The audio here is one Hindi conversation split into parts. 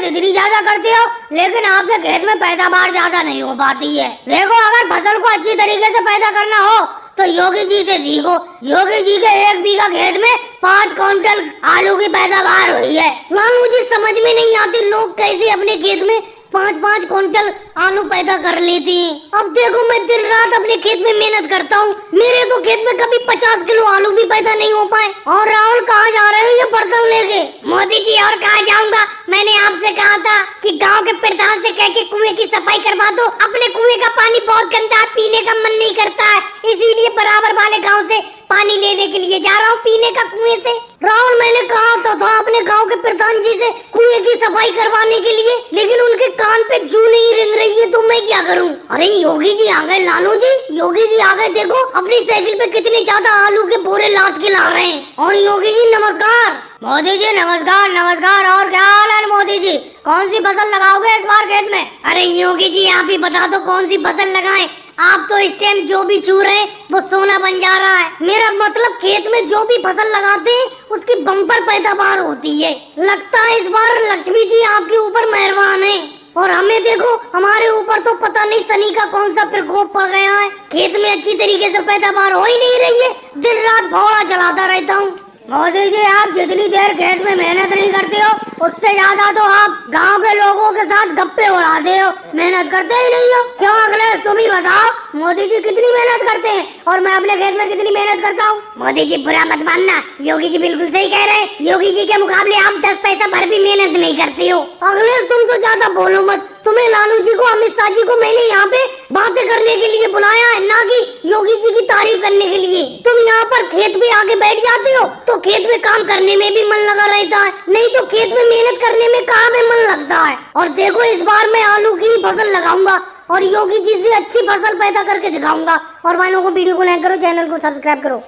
इतनी ज्यादा करते हो, लेकिन आपके खेत में पैदावार ज्यादा नहीं हो पाती है। देखो, अगर फसल को अच्छी तरीके से पैदा करना हो तो योगी जी से सीखो। योगी जी के 1 बीघा खेत में 5 क्विंटल आलू की पैदावार हुई है। लालू जी, समझ में नहीं आती लोग कैसे अपने खेत में 5-5 क्विंटल आलू पैदा कर लेती हैं। अब देखो, मैं दिन रात अपने खेत में मेहनत करता हूँ, मेरे तो खेत में कभी 50 किलो आलू भी पैदा नहीं हो पाए। और राहुल, कहाँ जा रहे हो ये बर्तन लेके? मोदी जी, और कहाँ जाऊंगा, मैंने आपसे कहा था कि गांव के प्रधान से कह के कुएं की सफाई करवा दो। अपने कुएं का पानी बहुत गंदा है, पीने का मन नहीं करता है, इसीलिए बराबर वाले गाँव से पानी लेने के लिए जा रहा हूँ, पीने का कुएं से। राहुल, मैंने कहा था अपने गांव के प्रधान जी से कुएं की सफाई करवाने के लिए, लेकिन उनके कान पे जू नहीं रिंग रही है, तो मैं क्या करूं? अरे योगी जी आ गए, लालू जी, योगी जी आ गए। देखो, अपनी साइकिल पे कितने ज्यादा आलू के बोरे लाद के ला रहे हैं। और योगी जी नमस्कार। मोदी जी नमस्कार। नमस्कार। और क्या हाल है मोदी जी? कौन सी फसल लगाओगे इस बार खेत में? अरे योगी जी, आप ही बता दो कौन सी फसल लगाएं। आप तो इस टाइम जो भी छू रहे हैं वो सोना बन जा रहा है। मेरा मतलब, खेत में जो भी फसल लगाते हैं उसकी बम्पर पैदावार होती है। लगता है इस बार लक्ष्मी जी आपके ऊपर मेहरबान है। और हमें देखो, हमारे ऊपर तो पता नहीं शनि का कौन सा प्रकोप पड़ गया है। खेत में अच्छी तरीके से पैदावार हो ही नहीं रही है, दिन रात भौड़ा चलाता रहता हूँ। मोदी जी, आप जितनी देर खेत में मेहनत नहीं करते हो, उससे ज्यादा तो आप गांव के लोगों के साथ गप्पे उड़ाते हो, मेहनत करते ही नहीं हो। क्यों अखिलेश, तुम ही बताओ, मोदी जी कितनी मेहनत करते हैं और मैं अपने खेत में कितनी मेहनत करता हूँ? मोदी जी, बुरा मत मानना, योगी जी बिल्कुल सही कह रहे हैं। योगी जी के मुकाबले आप 10 पैसा भर भी मेहनत नहीं करते हो। अखिलेश, तुम तो ज्यादा बोलो मत। तुम्हें, लालू जी को, अमित शाह जी को मैंने यहाँ पे बातें करने के लिए बुलाया है, ना कि योगी जी की तारीफ करने के लिए। तुम यहाँ पर खेत में आके बैठ जाते हो तो खेत में काम करने में भी मन लगा रहता है, नहीं तो खेत में मेहनत करने में कहाँ में मन लगता है। और देखो, इस बार मैं आलू की फसल लगाऊंगा और योगी जी से अच्छी फसल पैदा करके दिखाऊंगा। और भाई लोगों को वीडियो को लाइक करो, चैनल को सब्सक्राइब करो।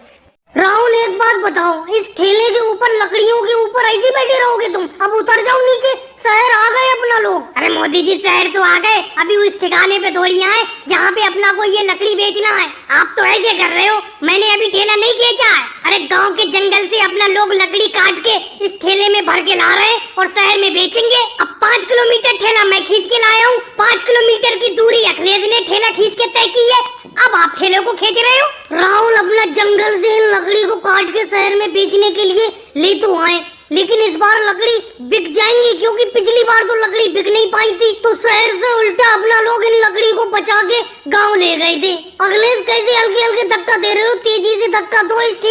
राहुल, एक बात बताओ, इस ठेले के ऊपर, लकड़ियों के ऊपर ऐसे बैठे रहोगे तुम? अब उतर जाओ नीचे, शहर आ गए अपना लोग। अरे मोदी जी, शहर तो आ गए, अभी उस ठिकाने पे थोड़ी आए जहाँ पे अपना को ये लकड़ी बेचना है। आप तो ऐसे कर रहे हो, मैंने अभी ठेला नहीं खींचा है। अरे गांव के जंगल से अपना लोग लकड़ी काट के इस ठेले में भर के ला रहे हैं और शहर में बेचेंगे। अब 5 किलोमीटर ठेला मैं खींच के लाया हूँ, 5 किलोमीटर की दूरी अखिलेश ने ठेला खींच के तय की है। अब आप ठेले को खींच रहे हो। राहुल, अपना जंगल से लकड़ी को काट के शहर में बेचने के लिए ले तो आए, लेकिन इस बार लकड़ी बिक जाएंगी, क्योंकि पिछली बार तो लकड़ी बिक नहीं पाई थी, तो शहर से उल्टा अपना लोग इन लकड़ी को बचा के गांव ले गए थे। अखिलेश, कैसे हल्के हल्के धक्का दे रहे हो? तेजी से धक्का दो, इस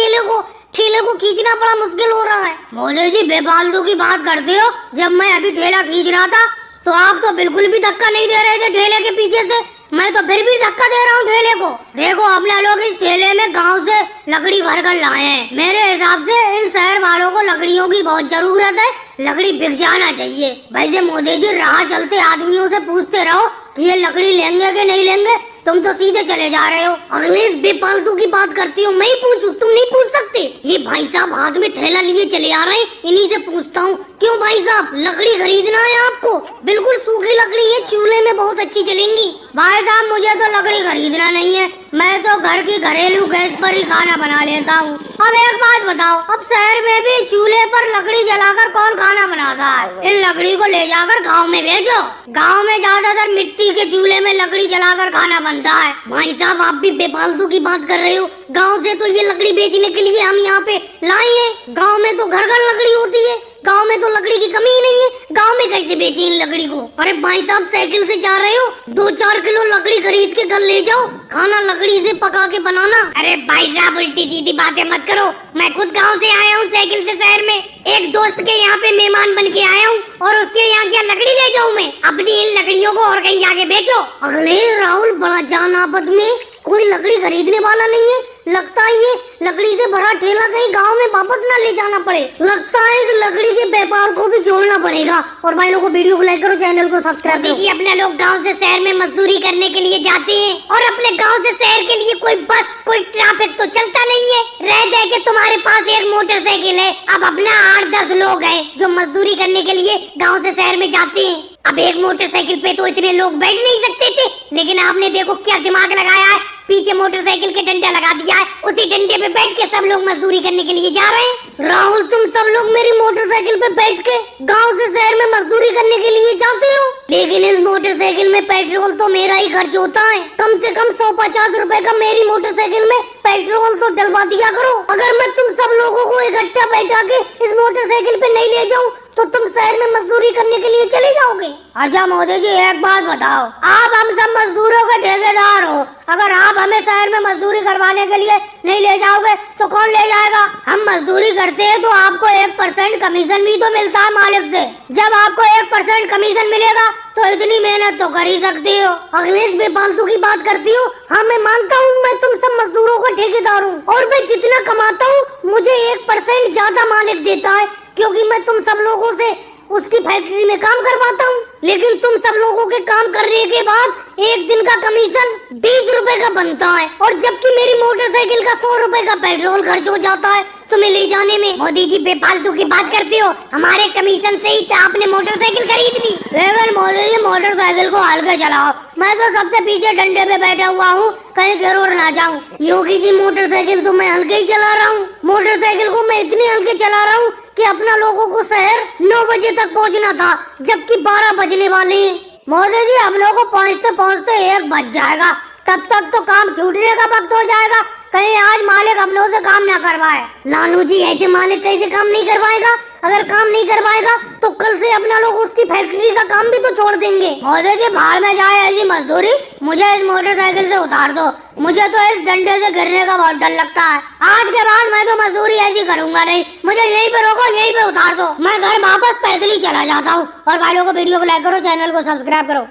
ठेले को खींचना बड़ा मुश्किल हो रहा है। मोदी जी, बेफालतू की बात करते हो। जब मैं अभी ठेला खींच रहा था तो आप तो बिल्कुल भी धक्का नहीं दे रहे थे ठेले के पीछे से, मैं तो फिर भी धक्का दे रहा हूँ ठेले को। देखो, अपना लोग इस ठेले में गांव से लकड़ी भरकर लाए हैं। मेरे हिसाब से इन शहर वालों को लकड़ियों की बहुत जरूरत है, लकड़ी बिक जाना चाहिए। वैसे मोदी जी, राह चलते आदमियों से पूछते रहो कि ये लकड़ी लेंगे कि नहीं लेंगे, तुम तो सीधे चले जा रहे हो। अखिलेश, बेफालतू की बात करती हो, मैं ही पूछूं? तुम नहीं पूछ सकते। ये भाई साहब हाथ में थैला लिए चले आ रहे हैं, इन्हीं से पूछता हूँ। क्यों भाई साहब, लकड़ी खरीदना है आपको? बिल्कुल सूखी लकड़ी है, चूल्हे में बहुत अच्छी जलेंगी। भाई साहब, मुझे तो लकड़ी खरीदना नहीं है, मैं तो घर की घरेलू गैस पर ही खाना बना लेता हूँ। अब एक बात बताओ, अब शहर में भी चूल्हे पर लकड़ी जलाकर कौन खाना बनाता है? इन लकड़ी को ले जाकर गाँव में भेजो। गाँव में ज्यादातर मिट्टी के चूल्हे में लकड़ी जलाकर खाना बनता है। भाई साहब, आप भी बेफालतू की बात कर रहे हो। गांव से तो ये लकड़ी बेचने के लिए हम यहाँ पे लाए हैं। गांव में तो घर घर लकड़ी होती है, गांव में तो लकड़ी की कमी ही नहीं है। गांव में कैसे बेचे इन लकड़ी को? अरे भाई साहब, साइकिल से जा रहे हो, 2-4 किलो लकड़ी खरीद के घर ले जाओ, खाना लकड़ी से पका के बनाना। अरे भाई साहब, उल्टी सीधी बातें मत करो। मैं खुद गांव से आया हूँ साइकिल से शहर में, एक दोस्त के यहाँ पे मेहमान बन के आया हूँ और उसके यहाँ क्या लकड़ी ले जाऊँ मैं? अपनी इन लकड़ियों को और कहीं जाके बेचो। अगले राहुल, बड़ा जान आपद में कोई लकड़ी खरीदने वाला नहीं है। लगता है ये लकड़ी से भरा ठेला कहीं गांव में वापस ना ले जाना पड़े। लगता है इस लकड़ी के व्यापार को भी जोड़ना पड़ेगा। और भाई लोगों को वीडियो को लाइक करो, चैनल को सब्सक्राइब करो। देखिए, अपने लोग गांव से शहर में मजदूरी करने के लिए जाते हैं और अपने गांव से शहर के लिए कोई बस, कोई ट्रैफिक तो चलता नहीं है। रह दे के तुम्हारे पास एक मोटरसाइकिल है, अब अपना 8-10 लोग हैं जो मजदूरी करने के लिए गाँव से शहर में जाते हैं। अब एक मोटरसाइकिल पे तो इतने लोग बैठ नहीं सकते थे, लेकिन आपने देखो क्या दिमाग लगाया है, पीछे मोटरसाइकिल के डंडा लगा दिया है, उसी डंडे पे पे बैठ के सब लोग मजदूरी करने के लिए जा रहे हैं। राहुल, तुम सब लोग मेरी मोटरसाइकिल पे बैठ के गांव से शहर में मजदूरी करने के लिए जाते हो, लेकिन इस मोटरसाइकिल में पेट्रोल तो मेरा ही खर्च होता है। कम से कम 150 रुपए का मेरी मोटरसाइकिल में पेट्रोल तो डलवा दिया करो। अगर मैं तुम सब लोगों को इकट्ठा बैठा के इस मोटरसाइकिल पे नहीं ले जाऊं तो तुम शहर में मजदूरी करने के लिए चले जाओगे। अच्छा मोदी जी, एक बात बताओ, आप हम सब मजदूरों के ठेकेदार हो, अगर आप हमें शहर में मजदूरी करवाने के लिए नहीं ले जाओगे तो कौन ले जाएगा? हम मजदूरी करते हैं तो आपको 1% कमीशन भी तो मिलता है मालिक से। जब आपको 1% कमीशन मिलेगा तो इतनी मेहनत तो कर ही सकती हो। अखिलेश बेफालतू की बात करती हो। हाँ, मैं मानता हूँ मैं तुम सब मजदूरों का ठेकेदार हूँ और मैं जितना कमाता हूँ मुझे 1% ज्यादा मालिक देता है, क्योंकि मैं तुम सब लोगों से उसकी फैक्ट्री में काम करवाता हूँ। लेकिन तुम सब लोगों के काम करने के बाद एक दिन का कमीशन 20 रुपए का बनता है, और जबकि मेरी मोटरसाइकिल का 100 रुपए का पेट्रोल खर्च हो जाता है तुम्हें ले जाने में। मोदी जी बेफालतू की बात करते हो, हमारे कमीशन से ही तो आपने मोटरसाइकिल खरीद ली। लेकिन मोदी जी मोटरसाइकिल को हल्के चलाओ, मैं तो सबसे पीछे डंडे पे बैठा हुआ हूँ, कहीं जरूर ना जाऊँ। योगी जी मोटरसाइकिल तो मैं हल्के ही चला रहा हूँ, मोटरसाइकिल को मैं इतने हल्के चला रहा हूँ कि अपना लोगों को शहर 9 बजे तक पहुँचना था, जबकि 12 बजने वाले हैं। मोदी जी हम लोग को पहुँचते पहुँचते 1 बज जाएगा, तब तक तो काम छूटने का वक्त हो जाएगा। कहीं आज मालिक अपनों से काम ना करवाए। लालू जी, ऐसे मालिक कैसे काम नहीं करवाएगा? अगर काम नहीं करवाएगा तो कल से अपना लोग उसकी फैक्ट्री का काम भी तो छोड़ देंगे। मोदी जी बाहर में जाए ऐसी मजदूरी, मुझे इस मोटरसाइकिल से उतार दो, मुझे तो इस डंडे से गिरने का बहुत डर लगता है। आज के बाद मैं तो मजदूरी ऐसी करूंगा नहीं, मुझे यहीं पे रोको, यहीं पे उतार दो, मैं घर वापस पैदल ही चला जाता हूँ। और भाइयों को वीडियो को लाइक करो, चैनल को सब्सक्राइब करो।